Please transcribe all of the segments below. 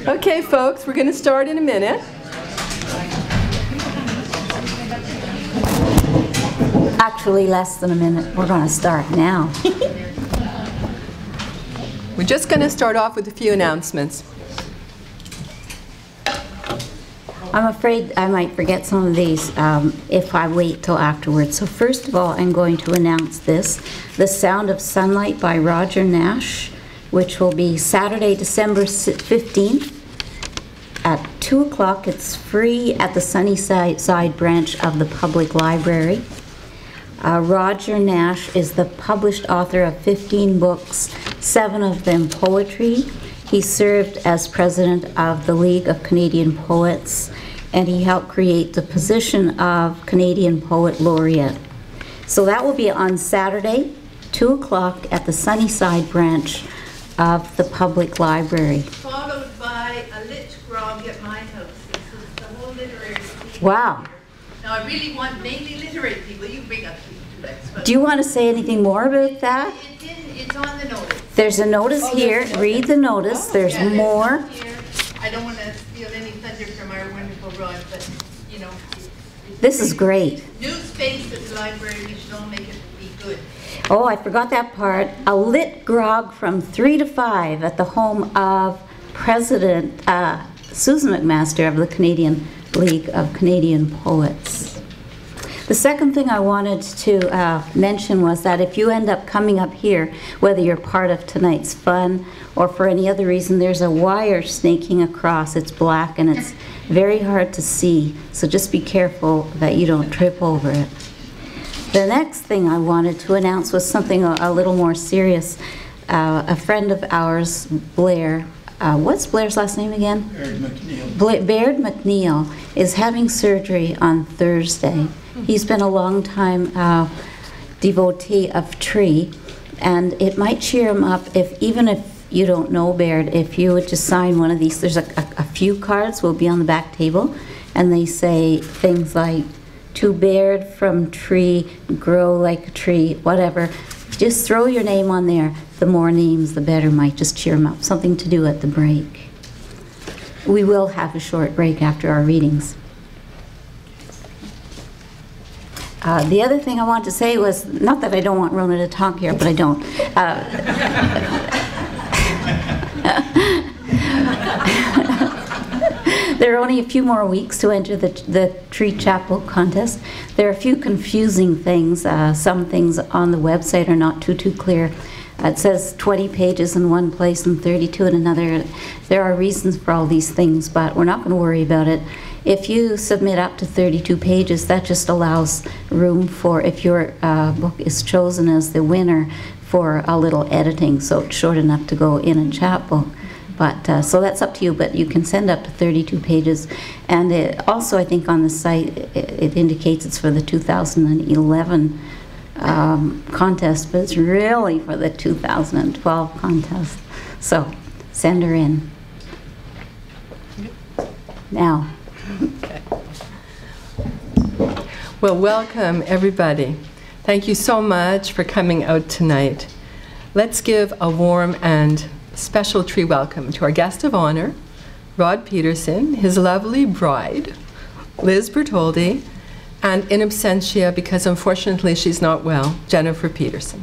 Okay, folks, we're going to start in a minute. Actually, less than a minute. We're going to start now. We're just going to start off with a few announcements. I'm afraid I might forget some of these if I wait till afterwards. So first of all, I'm going to announce this, The Sound of Sunlight by Roger Nash, which will be Saturday, December 15th at 2 o'clock. It's free at the Sunnyside branch of the Public Library. Roger Nash is the published author of 15 books, 7 of them poetry. He served as president of the League of Canadian Poets, and he helped create the position of Canadian Poet Laureate. So that will be on Saturday, 2 o'clock at the Sunnyside branch of the Public Library. Followed by a lit grog at my house. This is the whole literary scene. Wow. Now I really want mainly literary people. You bring up people to Do you want to say anything more about that? It's on the notice. There's a notice here. Read the notice. There's more. I don't want to steal any thunder from our wonderful Rod, but you know. This is great. New space at the library. We should all make it be good. Oh, I forgot that part. A lit grog from 3 to 5 at the home of President Susan McMaster of the Canadian League of Canadian Poets. The second thing I wanted to mention was that if you end up coming up here, whether you're part of tonight's fun or for any other reason, there's a wire snaking across. It's black and it's very hard to see, so just be careful that you don't trip over it. The next thing I wanted to announce was something a little more serious. A friend of ours, Blair, what's Blair's last name again? Baird McNeil. Baird McNeil is having surgery on Thursday. He's been a long time devotee of tree, and it might cheer him up even if you don't know Baird, if you would just sign one of these. There's a few cards will be on the back table, and they say things like, "To Baird from tree, grow like a tree," whatever. Just throw your name on there. The more names, the better. Might just cheer him up. Something to do at the break. We will have a short break after our readings. The other thing I want to say was, not that I don't want Rona to talk here, but I don't. There are only a few more weeks to enter the Tree Chapel contest. There are a few confusing things. Some things on the website are not too clear. It says 20 pages in one place and 32 in another. There are reasons for all these things, but we're not going to worry about it. If you submit up to 32 pages, that just allows room for, if your book is chosen as the winner, for a little editing, so it's short enough to go in a chapbook. But so that's up to you, but you can send up to 32 pages. And it also, I think on the site, it indicates it's for the 2011 contest, but it's really for the 2012 contest. So send her in. Now. Okay. Well, welcome everybody. Thank you so much for coming out tonight. Let's give a warm and special tree welcome to our guest of honor, Rod Pederson, his lovely bride, Liz Bertoldi, and in absentia, because unfortunately she's not well, Jennifer Pederson.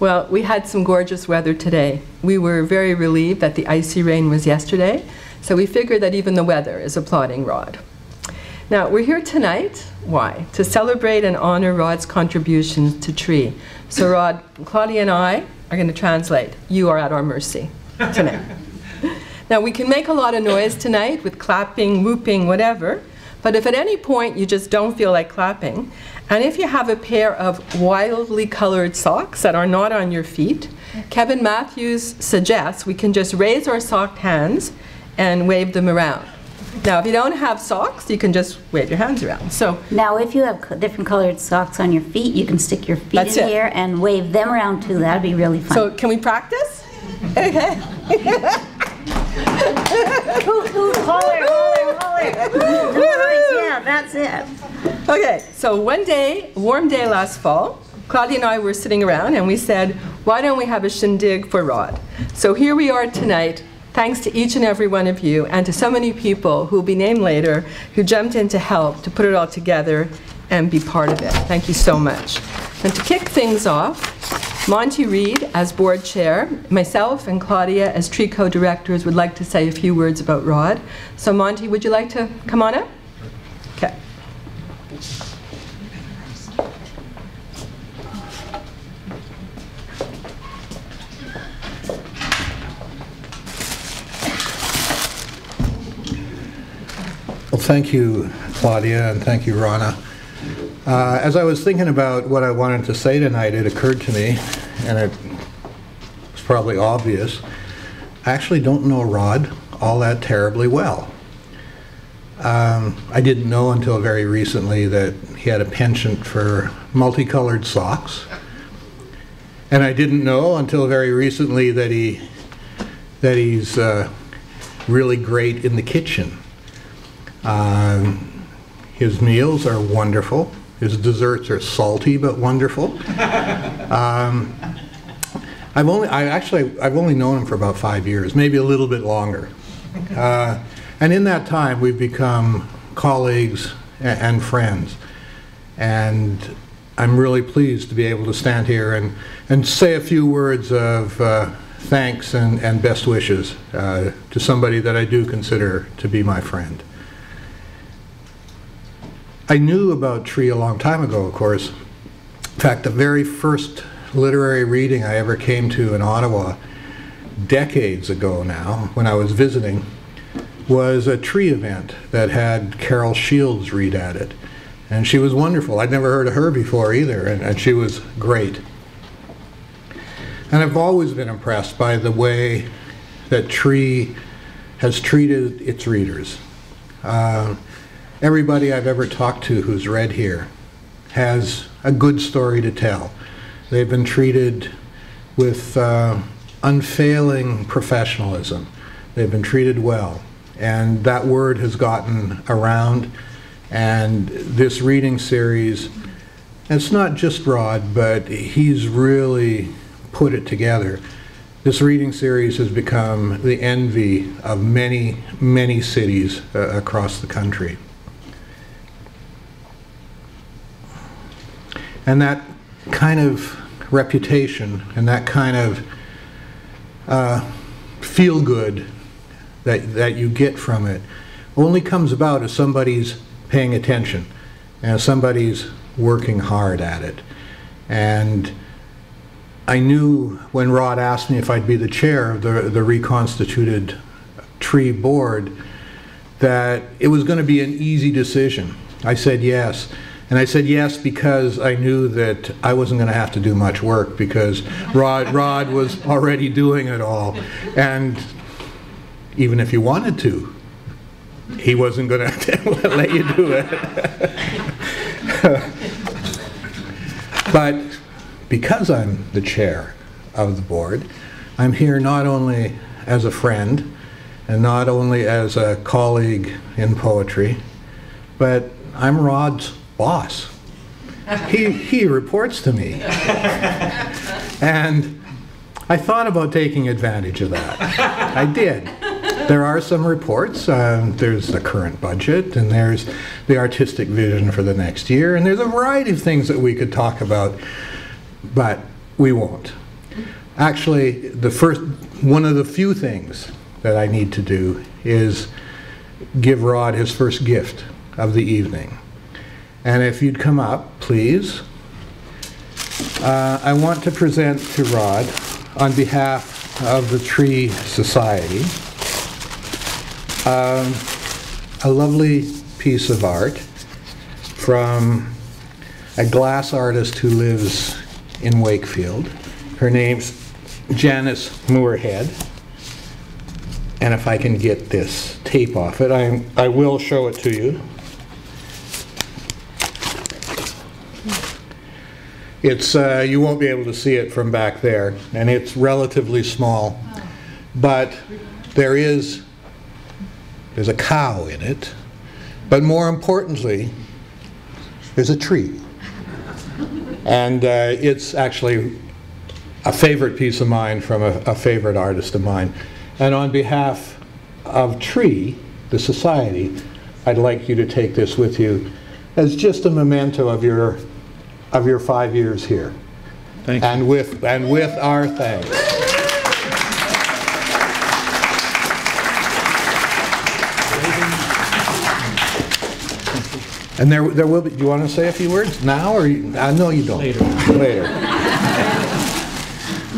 Well, we had some gorgeous weather today. We were very relieved that the icy rain was yesterday, so we figured that even the weather is applauding Rod. Now, we're here tonight, why? To celebrate and honor Rod's contributions to tree. So Rod, Claudia and I are going to translate. You are at our mercy tonight. Now, we can make a lot of noise tonight with clapping, whooping, whatever, but if at any point you just don't feel like clapping, and if you have a pair of wildly colored socks that are not on your feet, Kevin Matthews suggests we can just raise our socked hands and wave them around. Now, if you don't have socks, you can just wave your hands around. So now, if you have different colored socks on your feet, you can stick your feet in here and wave them around too. That'd be really fun. So can we practice? Okay. Holler, holler, holler. That's it. Okay, so one day, a warm day last fall, Claudia and I were sitting around and we said, why don't we have a shindig for Rod? So here we are tonight, thanks to each and every one of you and to so many people who will be named later who jumped in to help to put it all together and be part of it. Thank you so much. And to kick things off, Monty Reed, as board chair, myself and Claudia, as tree co-directors, would like to say a few words about Rod. So Monty, would you like to come on up? Okay. Well, thank you, Claudia, and thank you, Rana. As I was thinking about what I wanted to say tonight, it occurred to me, and it was probably obvious, I actually don't know Rod all that terribly well. I didn't know until very recently that he had a penchant for multicolored socks. And I didn't know until very recently that he's really great in the kitchen. His meals are wonderful. His desserts are salty but wonderful. I've only known him for about 5 years, maybe a little bit longer. And in that time, we've become colleagues and friends. And I'm really pleased to be able to stand here and say a few words of thanks and best wishes to somebody that I do consider to be my friend. I knew about Tree a long time ago, of course. In fact, the very first literary reading I ever came to in Ottawa, decades ago now, when I was visiting, was a Tree event that had Carol Shields read at it. And she was wonderful. I'd never heard of her before either, and she was great. And I've always been impressed by the way that Tree has treated its readers. Everybody I've ever talked to who's read here has a good story to tell. They've been treated with unfailing professionalism. They've been treated well. And that word has gotten around. And this reading series, it's not just Rod, but he's really put it together. This reading series has become the envy of many, many cities across the country. And that kind of reputation and that kind of feel-good that you get from it only comes about if somebody's paying attention and somebody's working hard at it. And I knew when Rod asked me if I'd be the chair of the reconstituted Tree board that it was going to be an easy decision. I said yes. And I said yes because I knew that I wasn't going to have to do much work because Rod was already doing it all. And even if you wanted to, he wasn't going to let you do it. But because I'm the chair of the board, I'm here not only as a friend and not only as a colleague in poetry, but I'm Rod's boss. He reports to me. And I thought about taking advantage of that. I did. There are some reports. There's the current budget, and there's the artistic vision for the next year, and there's a variety of things that we could talk about, but we won't. Actually, one of the few things that I need to do is give Rod his first gift of the evening. And if you'd come up, please. I want to present to Rod, on behalf of the Tree Society, a lovely piece of art from a glass artist who lives in Wakefield. Her name's Janice Moorhead. And if I can get this tape off it, I will show it to you. It's you won't be able to see it from back there, and it's relatively small, but there's a cow in it, But more importantly, is a tree. And it's actually a favorite piece of mine from a favorite artist of mine. And on behalf of Tree, the Society, I'd like you to take this with you as just a memento of your 5 years here. Thank you. And with our thanks. And there will be, do you want to say a few words now, or no, you don't? Later.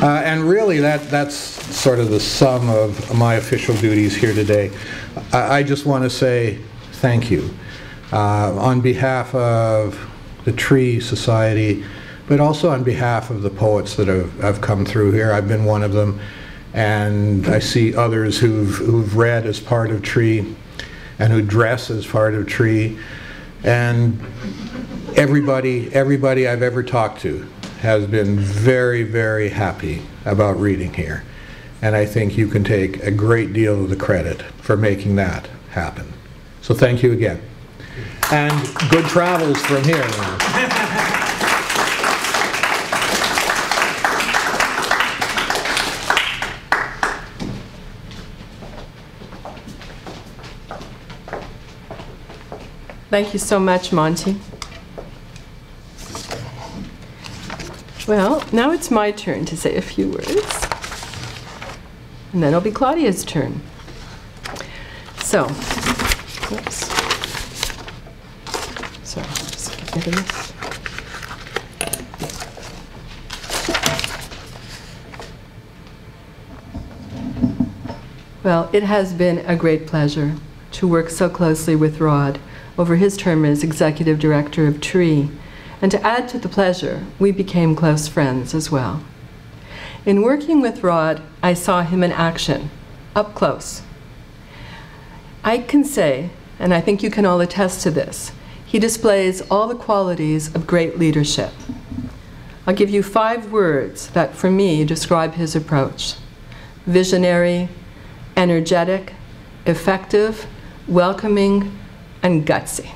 And really, that's sort of the sum of my official duties here today. I just want to say thank you on behalf of the Tree Society, but also on behalf of the poets that have come through here. I've been one of them, and I see others who've read as part of Tree and who dress as part of Tree. And everybody I've ever talked to has been very, very happy about reading here. And I think you can take a great deal of the credit for making that happen. So thank you again. And good travels from here now. Thank you so much, Monty. Well, now it's my turn to say a few words. And then it'll be Claudia's turn. So, oops. Sorry, just get rid of this. Well, it has been a great pleasure to work so closely with Rod over his term as executive director of Tree. And to add to the pleasure, we became close friends as well. In working with Rod, I saw him in action, up close. I can say, and I think you can all attest to this, he displays all the qualities of great leadership. I'll give you 5 words that, for me, describe his approach: visionary, energetic, effective, welcoming, and gutsy.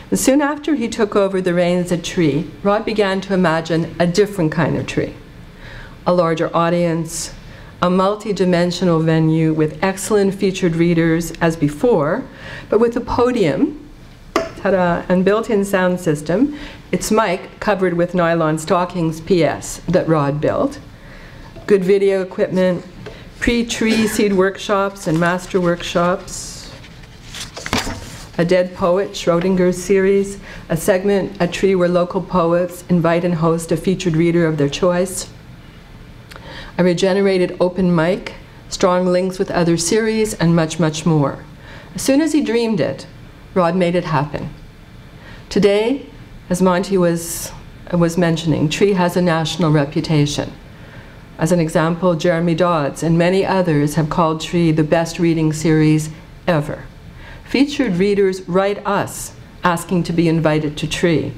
And soon after he took over the reins at Tree, Rod began to imagine a different kind of Tree. A larger audience, a multi-dimensional venue with excellent featured readers as before, but with a podium, ta-da, and built-in sound system, its mic covered with nylon stockings, PS, that Rod built, good video equipment, pre-Tree seed workshops and master workshops, a Dead Poet Schrodinger's series, a segment at Tree where local poets invite and host a featured reader of their choice, a regenerated open mic, strong links with other series, and much, much more. As soon as he dreamed it, Rod made it happen. Today, as Monty was mentioning, Tree has a national reputation. As an example, Jeremy Dodds and many others have called Tree the best reading series ever. Featured readers write us asking to be invited to Tree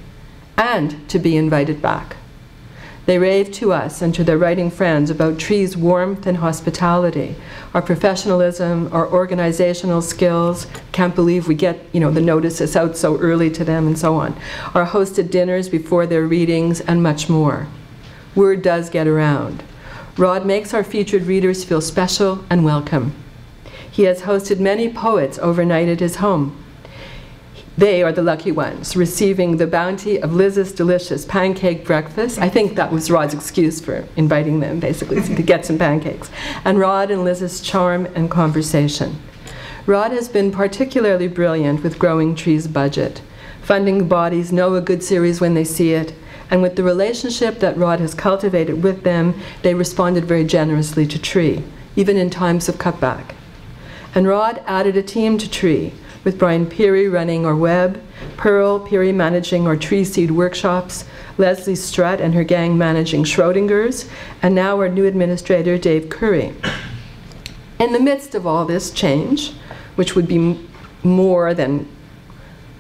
and to be invited back. They rave to us and to their writing friends about Tree's warmth and hospitality, our professionalism, our organizational skills. Can't believe we get, the notices out so early to them, and so on. Our hosted dinners before their readings, and much more. Word does get around. Rod makes our featured readers feel special and welcome. He has hosted many poets overnight at his home. They are the lucky ones, receiving the bounty of Liz's delicious pancake breakfast. I think that was Rod's excuse for inviting them, basically, to get some pancakes. And Rod and Liz's charm and conversation. Rod has been particularly brilliant with growing Tree's budget. Funding bodies know a good series when they see it, and with the relationship that Rod has cultivated with them, they responded very generously to Tree, even in times of cutback. And Rod added a team to Tree, with Brian Peary running our web, Pearl Peary managing our Tree Seed workshops, Leslie Strutt and her gang managing Schrodinger's, and now our new administrator, Dave Curry. In the midst of all this change, which would be more than,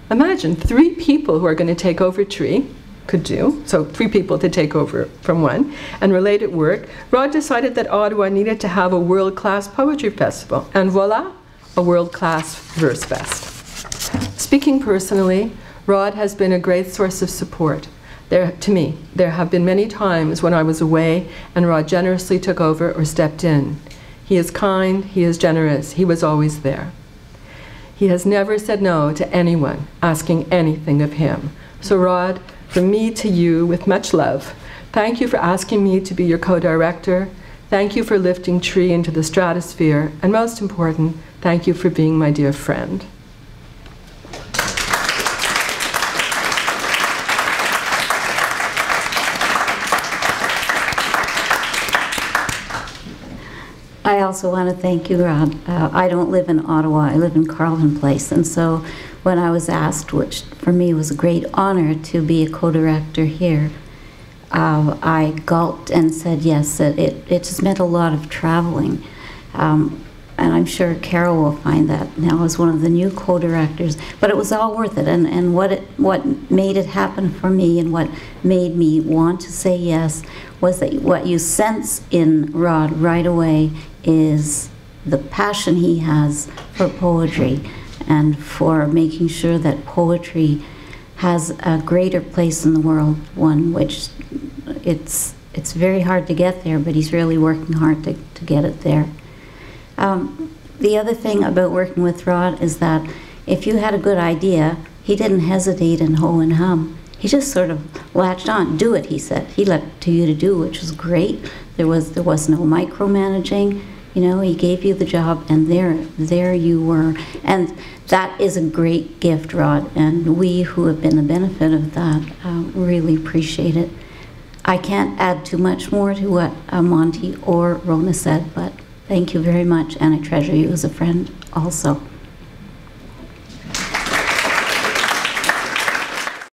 imagine, 3 people who are going to take over Tree, could do, so 3 people to take over from 1, and related work, Rod decided that Ottawa needed to have a world-class poetry festival, and voila, a world-class verse fest. Speaking personally, Rod has been a great source of support. To me, there have been many times when I was away and Rod generously took over or stepped in. He is kind, he is generous, he was always there. He has never said no to anyone asking anything of him. So Rod, from me to you with much love, thank you for asking me to be your co-director. Thank you for lifting Tree into the stratosphere. And most important, thank you for being my dear friend. I also want to thank you, Rod. I don't live in Ottawa, I live in Carleton Place, and so when I was asked, which for me was a great honor to be a co-director here, I gulped and said yes. It just meant a lot of traveling, and I'm sure Carol will find that now as one of the new co-directors, but it was all worth it, and what made it happen for me and what made me want to say yes was that what you sense in Rod right away is the passion he has for poetry and for making sure that poetry has a greater place in the world, one which it's very hard to get there, but he's really working hard to get it there. The other thing about working with Rod is that if you had a good idea, he didn't hesitate and ho and hum. He just sort of latched on. Do it, he said. He left it to you to do, which was great. There was no micromanaging. You know, he gave you the job, and there you were. And that is a great gift, Rod. And we who have been the benefit of that really appreciate it. I can't add too much more to what Monty or Rona said, but thank you very much, and I treasure you as a friend also.